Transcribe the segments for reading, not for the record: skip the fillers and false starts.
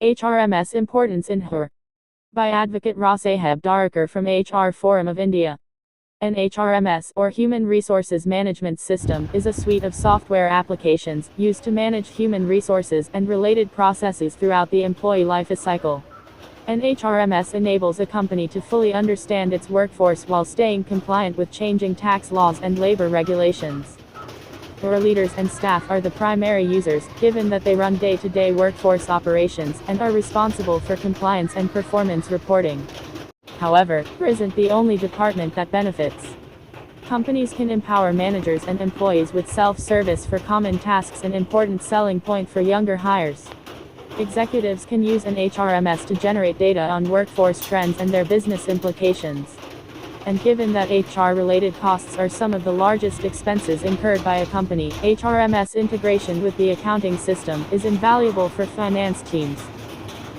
HRMS Importance in HR. By Advocate Rasaheb Dharakar from HR Forum of India. An HRMS, or Human Resources Management System, is a suite of software applications used to manage human resources and related processes throughout the employee life cycle. An HRMS enables a company to fully understand its workforce while staying compliant with changing tax laws and labor regulations. HR leaders and staff are the primary users, given that they run day-to-day workforce operations and are responsible for compliance and performance reporting. However, HR isn't the only department that benefits. Companies can empower managers and employees with self-service for common tasks, an important selling point for younger hires. Executives can use an HRMS to generate data on workforce trends and their business implications. And given that HR-related costs are some of the largest expenses incurred by a company, HRMS integration with the accounting system is invaluable for finance teams.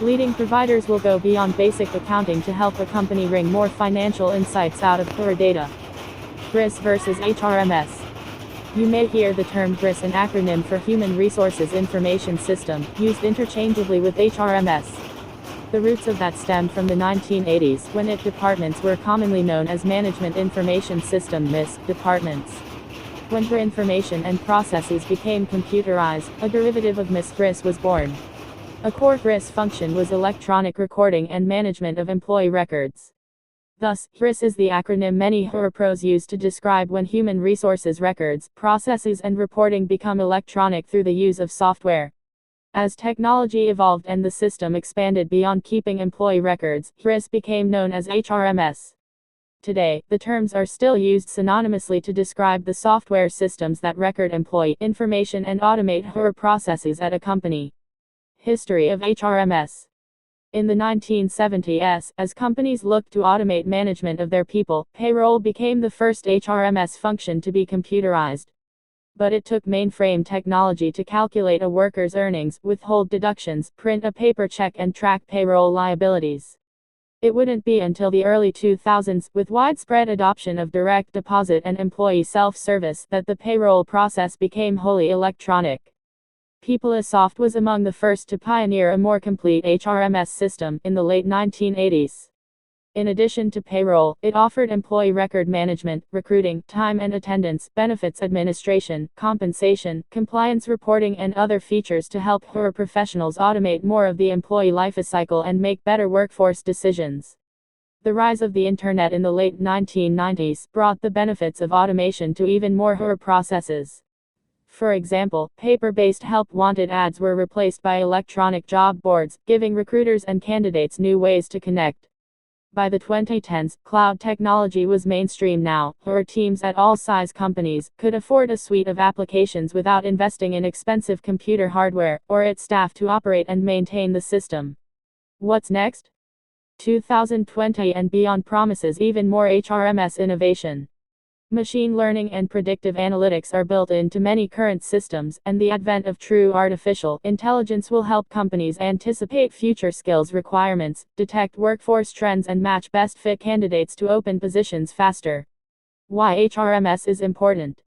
Leading providers will go beyond basic accounting to help a company wring more financial insights out of HR data. HRIS versus HRMS. You may hear the term HRIS, an acronym for Human Resources Information System, used interchangeably with HRMS. The roots of that stem from the 1980s, when IT departments were commonly known as Management Information System (MIS) departments. When HR information and processes became computerized, a derivative of MIS HRIS was born. A core HRIS function was electronic recording and management of employee records. Thus, HRIS is the acronym many HR pros use to describe when human resources records, processes and reporting become electronic through the use of software. As technology evolved and the system expanded beyond keeping employee records, HRIS became known as HRMS. Today, the terms are still used synonymously to describe the software systems that record employee information and automate HR processes at a company. History of HRMS. In the 1970s, as companies looked to automate management of their people, payroll became the first HRMS function to be computerized. But it took mainframe technology to calculate a worker's earnings, withhold deductions, print a paper check and track payroll liabilities. It wouldn't be until the early 2000s, with widespread adoption of direct deposit and employee self-service, that the payroll process became wholly electronic. PeopleSoft was among the first to pioneer a more complete HRMS system in the late 1980s. In addition to payroll, it offered employee record management, recruiting, time and attendance, benefits administration, compensation, compliance reporting and other features to help HR professionals automate more of the employee lifecycle and make better workforce decisions. The rise of the Internet in the late 1990s brought the benefits of automation to even more HR processes. For example, paper-based help wanted ads were replaced by electronic job boards, giving recruiters and candidates new ways to connect. By the 2010s, cloud technology was mainstream now. HR teams at all size companies could afford a suite of applications without investing in expensive computer hardware, or its staff to operate and maintain the system. What's next? 2020 and beyond promises even more HRMS innovation. Machine learning and predictive analytics are built into many current systems, and the advent of true artificial intelligence will help companies anticipate future skills requirements, detect workforce trends and match best fit candidates to open positions faster. Why HRMS is important.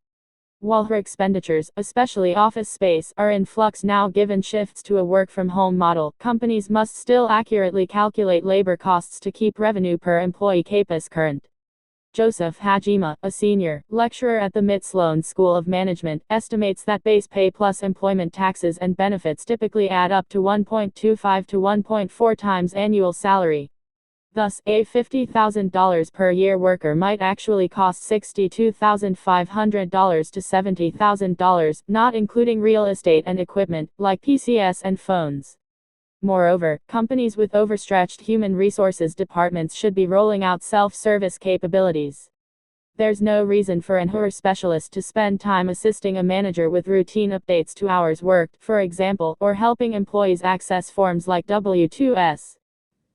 While HR expenditures, especially office space, are in flux now given shifts to a work-from-home model, companies must still accurately calculate labor costs to keep revenue per employee KPIs current. Joseph Hajima, a senior lecturer at the MIT Sloan School of Management, estimates that base pay plus employment taxes and benefits typically add up to 1.25 to 1.4 times annual salary. Thus, a $50,000 per year worker might actually cost $62,500 to $70,000, not including real estate and equipment, like PCs and phones. Moreover, companies with overstretched human resources departments should be rolling out self-service capabilities. There's no reason for an HR specialist to spend time assisting a manager with routine updates to hours worked, for example, or helping employees access forms like W-2s.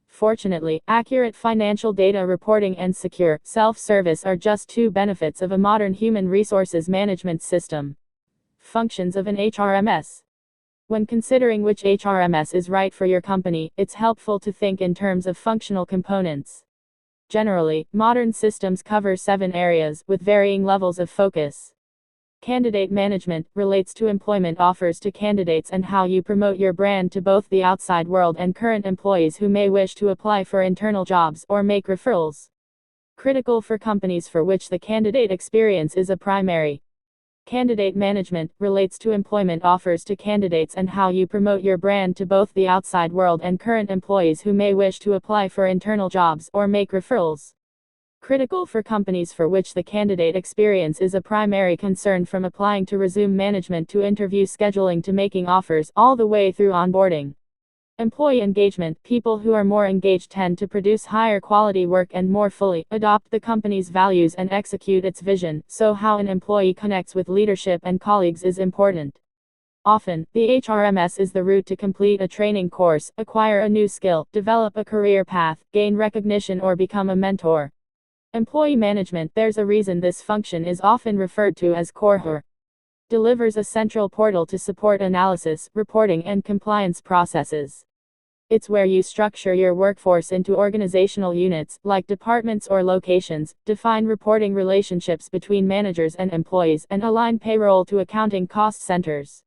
Fortunately, accurate financial data reporting and secure self-service are just two benefits of a modern human resources management system. Functions of an HRMS. When considering which HRMS is right for your company, it's helpful to think in terms of functional components. Generally, modern systems cover 7 areas, with varying levels of focus. Candidate management relates to employment offers to candidates and how you promote your brand to both the outside world and current employees who may wish to apply for internal jobs or make referrals. Critical for companies for which the candidate experience is a primary. Candidate management relates to employment offers to candidates and how you promote your brand to both the outside world and current employees who may wish to apply for internal jobs or make referrals. Critical for companies for which the candidate experience is a primary concern, from applying to resume management to interview scheduling to making offers, all the way through onboarding. Employee engagement. People who are more engaged tend to produce higher quality work and more fully adopt the company's values and execute its vision, so how an employee connects with leadership and colleagues is important. Often, the HRMS is the route to complete a training course, acquire a new skill, develop a career path, gain recognition, or become a mentor. Employee management. There's a reason this function is often referred to as core HR. Delivers a central portal to support analysis, reporting, and compliance processes. It's where you structure your workforce into organizational units, like departments or locations, define reporting relationships between managers and employees, and align payroll to accounting cost centers.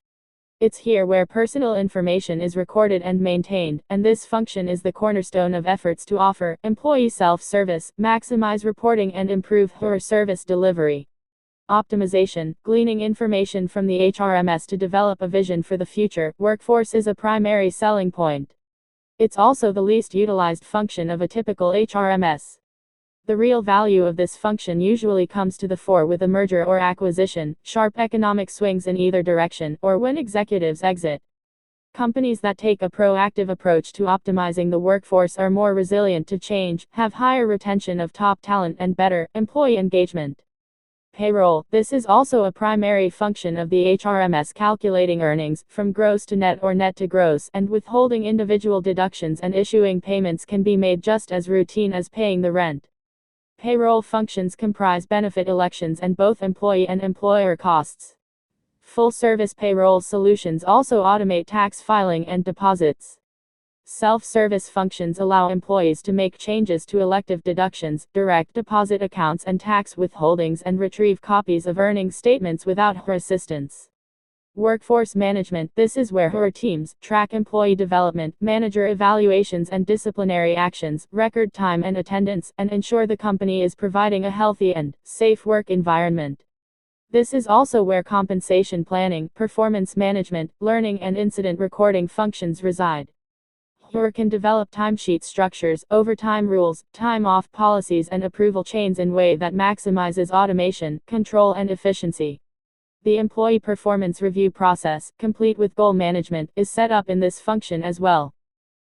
It's here where personal information is recorded and maintained, and this function is the cornerstone of efforts to offer employee self-service, maximize reporting, and improve HR service delivery. Optimization. Gleaning information from the HRMS to develop a vision for the future workforce is a primary selling point. It's also the least utilized function of a typical HRMS. The real value of this function usually comes to the fore with a merger or acquisition, sharp economic swings in either direction, or when executives exit. Companies that take a proactive approach to optimizing the workforce are more resilient to change, have higher retention of top talent, and better employee engagement. Payroll. This is also a primary function of the HRMS, calculating earnings, from gross to net or net to gross, and withholding individual deductions and issuing payments can be made just as routine as paying the rent. Payroll functions comprise benefit elections and both employee and employer costs. Full-service payroll solutions also automate tax filing and deposits. Self-service functions allow employees to make changes to elective deductions, direct deposit accounts, and tax withholdings, and retrieve copies of earnings statements without HR assistance. Workforce management. This is where HR teams track employee development, manager evaluations and disciplinary actions, record time and attendance, and ensure the company is providing a healthy and safe work environment. This is also where compensation planning, performance management, learning, and incident recording functions reside. HR can develop timesheet structures, overtime rules, time-off policies, and approval chains in a way that maximizes automation, control, and efficiency. The employee performance review process, complete with goal management, is set up in this function as well.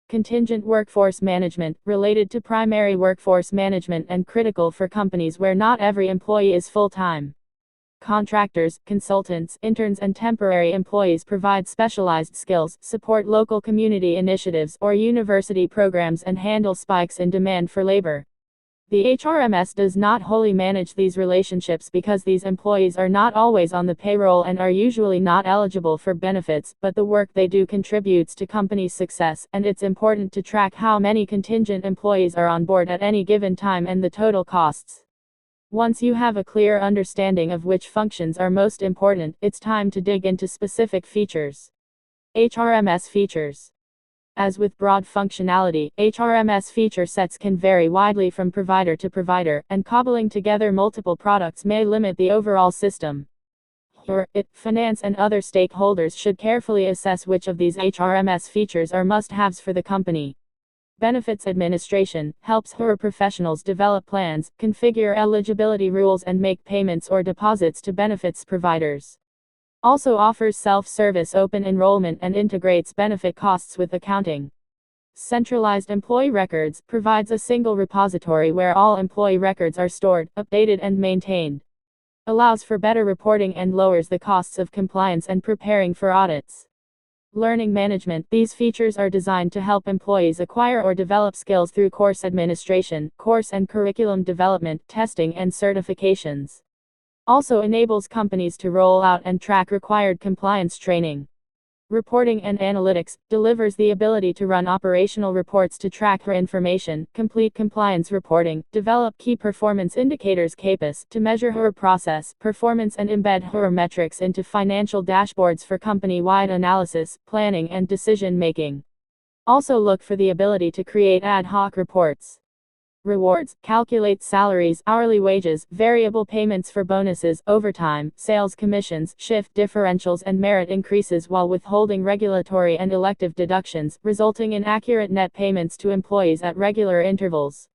Contingent workforce management, related to primary workforce management and critical for companies where not every employee is full-time. Contractors, consultants, interns, and temporary employees provide specialized skills, support local community initiatives or university programs, and handle spikes in demand for labor. The HRMS does not wholly manage these relationships because these employees are not always on the payroll and are usually not eligible for benefits, but the work they do contributes to company's success, and it's important to track how many contingent employees are on board at any given time and the total costs. Once you have a clear understanding of which functions are most important, it's time to dig into specific features. HRMS features. As with broad functionality, HRMS feature sets can vary widely from provider to provider, and cobbling together multiple products may limit the overall system. Finance and other stakeholders should carefully assess which of these HRMS features are must-haves for the company. Benefits administration helps HR professionals develop plans, configure eligibility rules, and make payments or deposits to benefits providers. Also offers self-service open enrollment and integrates benefit costs with accounting. Centralized employee records provides a single repository where all employee records are stored, updated, and maintained. Allows for better reporting and lowers the costs of compliance and preparing for audits. Learning management. These features are designed to help employees acquire or develop skills through course administration, course and curriculum development, testing, and certifications. Also enables companies to roll out and track required compliance training. Reporting and analytics delivers the ability to run operational reports to track her information, complete compliance reporting, develop key performance indicators (KPIs) to measure her process performance and embed her metrics into financial dashboards for company-wide analysis, planning and decision making. Also look for the ability to create ad hoc reports. Rewards calculate salaries, hourly wages, variable payments for bonuses, overtime, sales commissions, shift differentials, and merit increases while withholding regulatory and elective deductions, resulting in accurate net payments to employees at regular intervals.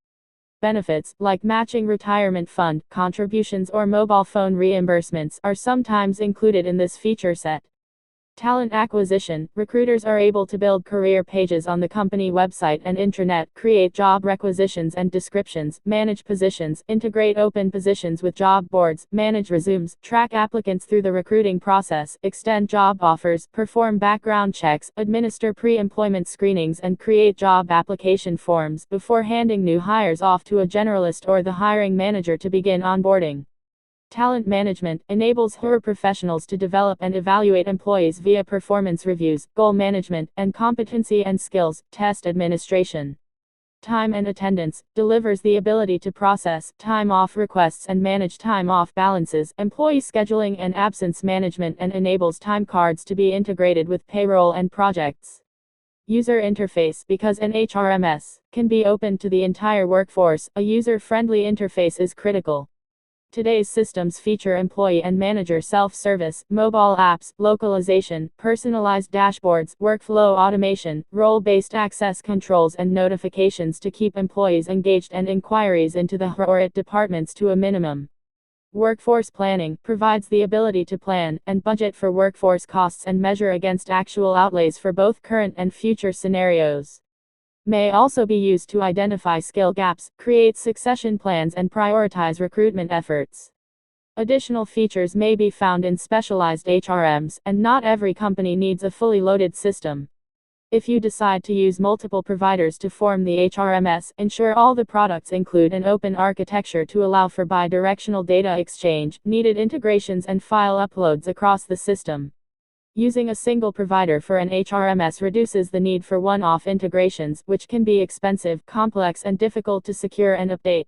Benefits, like matching retirement fund contributions or mobile phone reimbursements, are sometimes included in this feature set. Talent acquisition recruiters are able to build career pages on the company website and intranet, create job requisitions and descriptions, manage positions, integrate open positions with job boards, manage resumes, track applicants through the recruiting process, extend job offers, perform background checks, administer pre-employment screenings, and create job application forms before handing new hires off to a generalist or the hiring manager to begin onboarding. Talent management enables HR professionals to develop and evaluate employees via performance reviews, goal management, and competency and skills test administration. Time and attendance delivers the ability to process time off requests and manage time off balances, employee scheduling and absence management, and enables time cards to be integrated with payroll and projects. User interface because an HRMS can be open to the entire workforce, a user-friendly interface is critical. Today's systems feature employee and manager self-service, mobile apps, localization, personalized dashboards, workflow automation, role-based access controls, and notifications to keep employees engaged and inquiries into the HR or IT departments to a minimum. Workforce planning provides the ability to plan and budget for workforce costs and measure against actual outlays for both current and future scenarios. May also be used to identify skill gaps, create succession plans, and prioritize recruitment efforts. Additional features may be found in specialized HRMs, and not every company needs a fully loaded system. If you decide to use multiple providers to form the HRMS, ensure all the products include an open architecture to allow for bi-directional data exchange, needed integrations, and file uploads across the system. Using a single provider for an HRMS reduces the need for one-off integrations, which can be expensive, complex, and difficult to secure and update.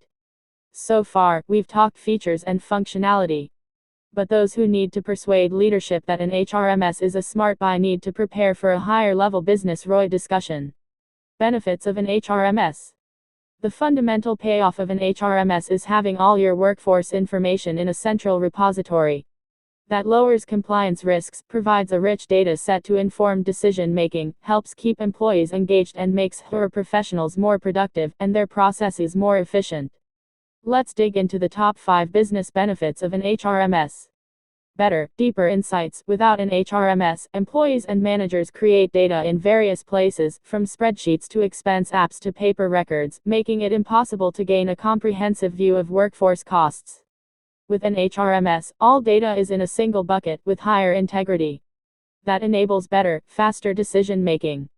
So far, we've talked features and functionality. But those who need to persuade leadership that an HRMS is a smart buy need to prepare for a higher-level business ROI discussion. Benefits of an HRMS. The fundamental payoff of an HRMS is having all your workforce information in a central repository. That lowers compliance risks, provides a rich data set to inform decision making, helps keep employees engaged, and makes HR professionals more productive and their processes more efficient. Let's dig into the top 5 business benefits of an HRMS. Better, deeper insights. Without an HRMS, employees and managers create data in various places, from spreadsheets to expense apps to paper records, making it impossible to gain a comprehensive view of workforce costs. With an HRMS, all data is in a single bucket, with higher integrity. That enables better, faster decision making.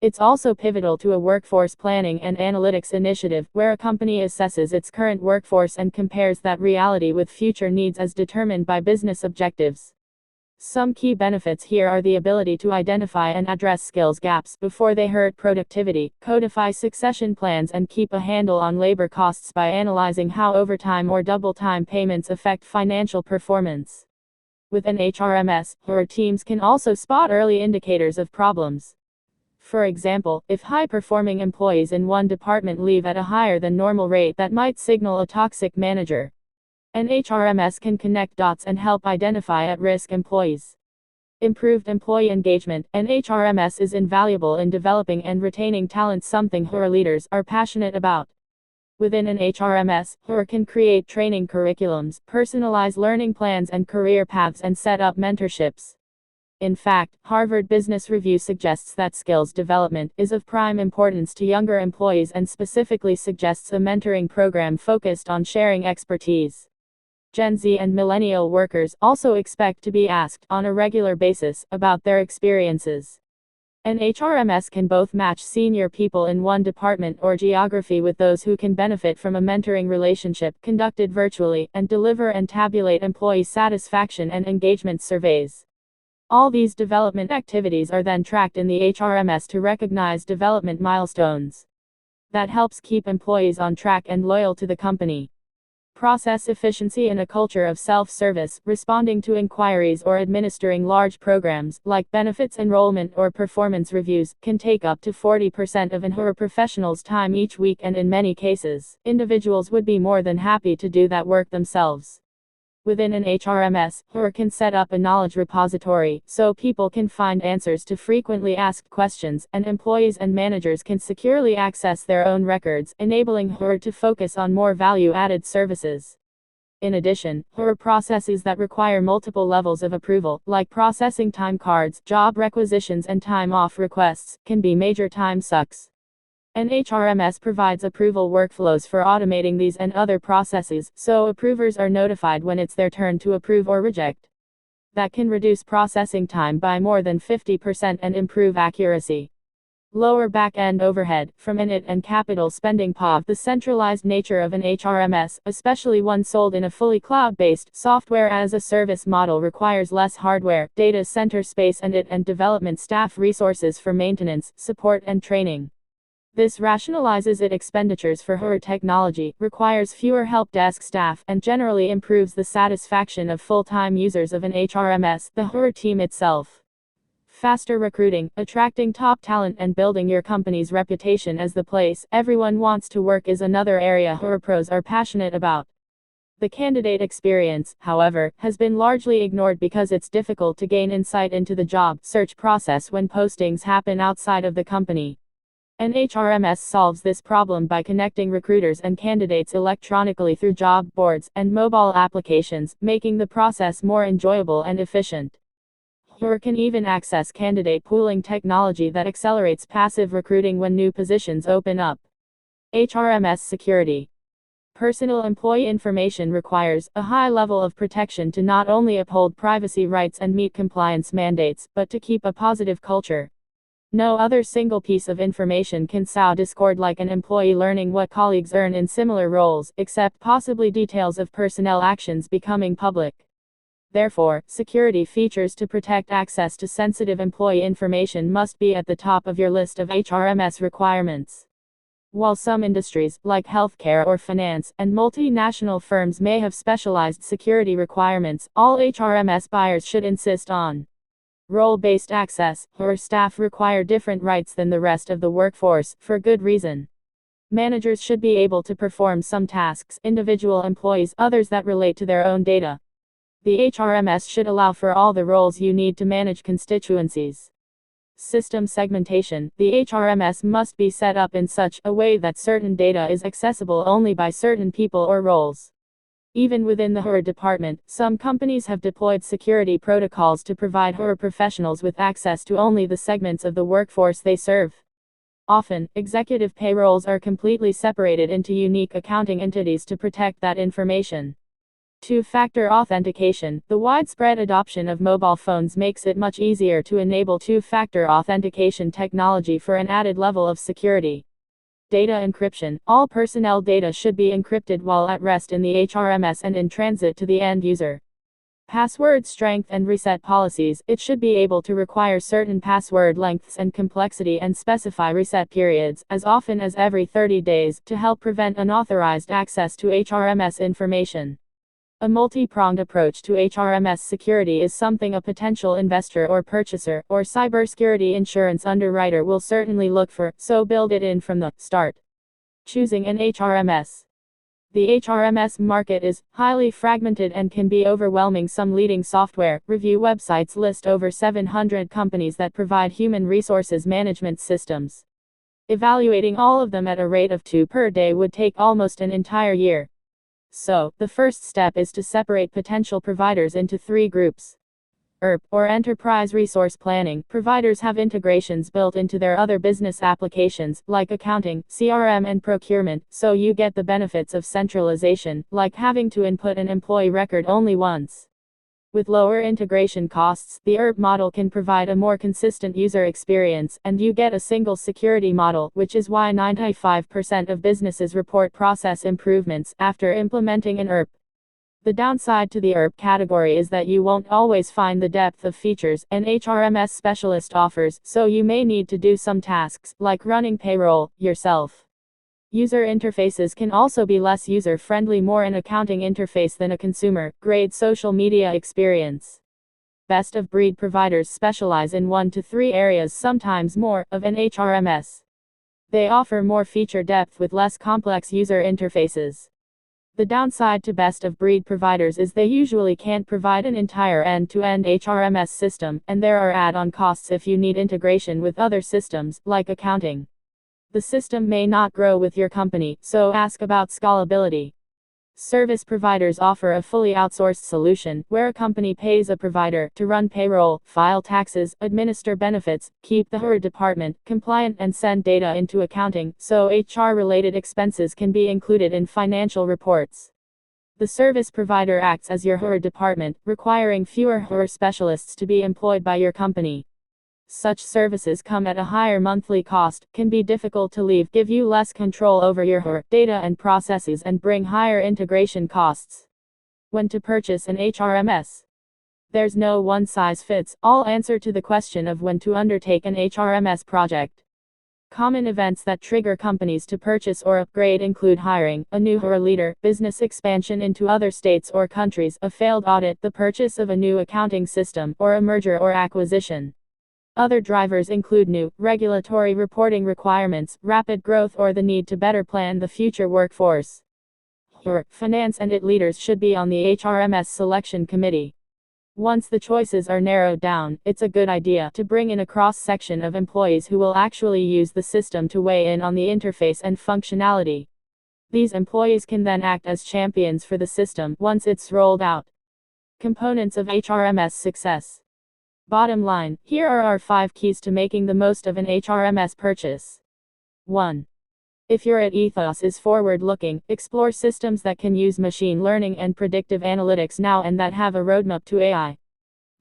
It's also pivotal to a workforce planning and analytics initiative, where a company assesses its current workforce and compares that reality with future needs as determined by business objectives. Some key benefits here are the ability to identify and address skills gaps before they hurt productivity, codify succession plans, and keep a handle on labor costs by analyzing how overtime or double time payments affect financial performance. With an HRMS, HR teams can also spot early indicators of problems. For example, if high-performing employees in one department leave at a higher than normal rate, that might signal a toxic manager. An HRMS can connect dots and help identify at-risk employees. Improved employee engagement. An HRMS is invaluable in developing and retaining talent, something HR leaders are passionate about. Within an HRMS, HR can create training curriculums, personalize learning plans and career paths, and set up mentorships. In fact, Harvard Business Review suggests that skills development is of prime importance to younger employees and specifically suggests a mentoring program focused on sharing expertise. Gen Z and millennial workers also expect to be asked on a regular basis about their experiences. An HRMS can both match senior people in one department or geography with those who can benefit from a mentoring relationship conducted virtually, and deliver and tabulate employee satisfaction and engagement surveys. All these development activities are then tracked in the HRMS to recognize development milestones. That helps keep employees on track and loyal to the company. Process efficiency in a culture of self-service, responding to inquiries or administering large programs, like benefits enrollment or performance reviews, can take up to 40% of an HR professional's time each week, and in many cases, individuals would be more than happy to do that work themselves. Within an HRMS, HR can set up a knowledge repository, so people can find answers to frequently asked questions, and employees and managers can securely access their own records, enabling HR to focus on more value-added services. In addition, HR processes that require multiple levels of approval, like processing time cards, job requisitions, and time-off requests, can be major time sucks. An HRMS provides approval workflows for automating these and other processes, so approvers are notified when it's their turn to approve or reject. That can reduce processing time by more than 50% and improve accuracy. Lower back-end overhead, from an IT and capital spending POV. The centralized nature of an HRMS, especially one sold in a fully cloud-based, software-as-a-service model, requires less hardware, data center space, and IT and development staff resources for maintenance, support, and training. This rationalizes IT expenditures for HR technology, requires fewer help desk staff, and generally improves the satisfaction of full-time users of an HRMS, the HR team itself. Faster recruiting, attracting top talent, and building your company's reputation as the place everyone wants to work is another area HR pros are passionate about. The candidate experience, however, has been largely ignored because it's difficult to gain insight into the job search process when postings happen outside of the company. An HRMS solves this problem by connecting recruiters and candidates electronically through job boards and mobile applications, making the process more enjoyable and efficient. HR can even access candidate pooling technology that accelerates passive recruiting when new positions open up. HRMS security. Personal employee information requires a high level of protection to not only uphold privacy rights and meet compliance mandates, but to keep a positive culture. No other single piece of information can sow discord like an employee learning what colleagues earn in similar roles, except possibly details of personnel actions becoming public. Therefore, security features to protect access to sensitive employee information must be at the top of your list of HRMS requirements. While some industries, like healthcare or finance, and multinational firms may have specialized security requirements, all HRMS buyers should insist on role-based access. HR staff require different rights than the rest of the workforce, for good reason. Managers should be able to perform some tasks, individual employees others that relate to their own data. The HRMS should allow for all the roles you need to manage constituencies. System segmentation. The HRMS must be set up in such a way that certain data is accessible only by certain people or roles. Even within the HR department, some companies have deployed security protocols to provide HR professionals with access to only the segments of the workforce they serve. Often, executive payrolls are completely separated into unique accounting entities to protect that information. Two-factor authentication. The widespread adoption of mobile phones makes it much easier to enable two-factor authentication technology for an added level of security. Data encryption. All personnel data should be encrypted while at rest in the HRMS and in transit to the end user. Password strength and reset policies. It should be able to require certain password lengths and complexity and specify reset periods, as often as every 30 days, to help prevent unauthorized access to HRMS information. A multi-pronged approach to HRMS security is something a potential investor or purchaser, or cybersecurity insurance underwriter will certainly look for, so build it in from the start. Choosing an HRMS. The HRMS market is highly fragmented and can be overwhelming. Some leading software review websites list over 700 companies that provide human resources management systems. Evaluating all of them at a rate of 2 per day would take almost an entire year. So, the first step is to separate potential providers into 3 groups. ERP, or Enterprise Resource Planning. Providers have integrations built into their other business applications, like accounting, CRM, and procurement, so you get the benefits of centralization, like having to input an employee record only once. With lower integration costs, the ERP model can provide a more consistent user experience, and you get a single security model, which is why 95% of businesses report process improvements after implementing an ERP. The downside to the HRMS category is that you won't always find the depth of features an HRMS specialist offers, so you may need to do some tasks, like running payroll, yourself. User interfaces can also be less user-friendly, more an accounting interface than a consumer-grade social media experience. Best-of-breed providers specialize in 1 to 3 areas, sometimes more, of an HRMS. They offer more feature depth with less complex user interfaces. The downside to best-of-breed providers is they usually can't provide an entire end-to-end HRMS system, and there are add-on costs if you need integration with other systems, like accounting. The system may not grow with your company, so ask about scalability. Service providers offer a fully outsourced solution, where a company pays a provider to run payroll, file taxes, administer benefits, keep the HR department compliant, and send data into accounting, so HR-related expenses can be included in financial reports. The service provider acts as your HR department, requiring fewer HR specialists to be employed by your company. Such services come at a higher monthly cost, can be difficult to leave, give you less control over your HR data and processes, and bring higher integration costs. When to purchase an HRMS? There's no one-size-fits-all answer to the question of when to undertake an HRMS project. Common events that trigger companies to purchase or upgrade include hiring a new HR leader, business expansion into other states or countries, a failed audit, the purchase of a new accounting system, or a merger or acquisition. Other drivers include new regulatory reporting requirements, rapid growth, or the need to better plan the future workforce. Finance and IT leaders should be on the HRMS selection committee. Once the choices are narrowed down, it's a good idea to bring in a cross-section of employees who will actually use the system to weigh in on the interface and functionality. These employees can then act as champions for the system once it's rolled out. Components of HRMS success. Bottom line, here are our 5 keys to making the most of an HRMS purchase. 1. If your ethos is forward-looking, explore systems that can use machine learning and predictive analytics now and that have a roadmap to AI.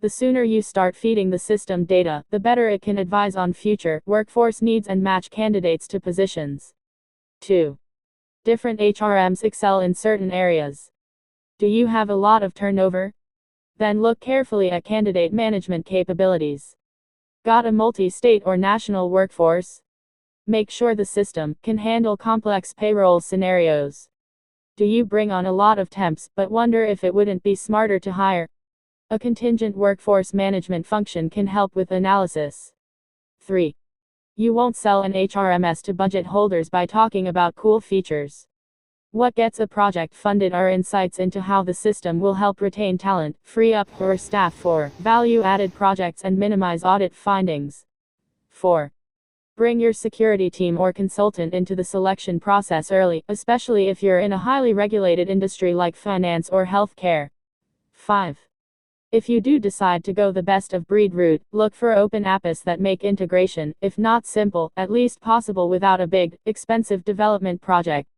The sooner you start feeding the system data, the better it can advise on future workforce needs and match candidates to positions. 2. Different HRMs excel in certain areas. Do you have a lot of turnover? Then look carefully at candidate management capabilities. Got a multi-state or national workforce? Make sure the system can handle complex payroll scenarios. Do you bring on a lot of temps, but wonder if it wouldn't be smarter to hire? A contingent workforce management function can help with analysis. 3. You won't sell an HRMS to budget holders by talking about cool features. What gets a project funded are insights into how the system will help retain talent, free up HR staff for value-added projects, and minimize audit findings. 4. Bring your security team or consultant into the selection process early, especially if you're in a highly regulated industry like finance or healthcare. 5. If you do decide to go the best-of-breed route, look for open apps that make integration, if not simple, at least possible without a big, expensive development project.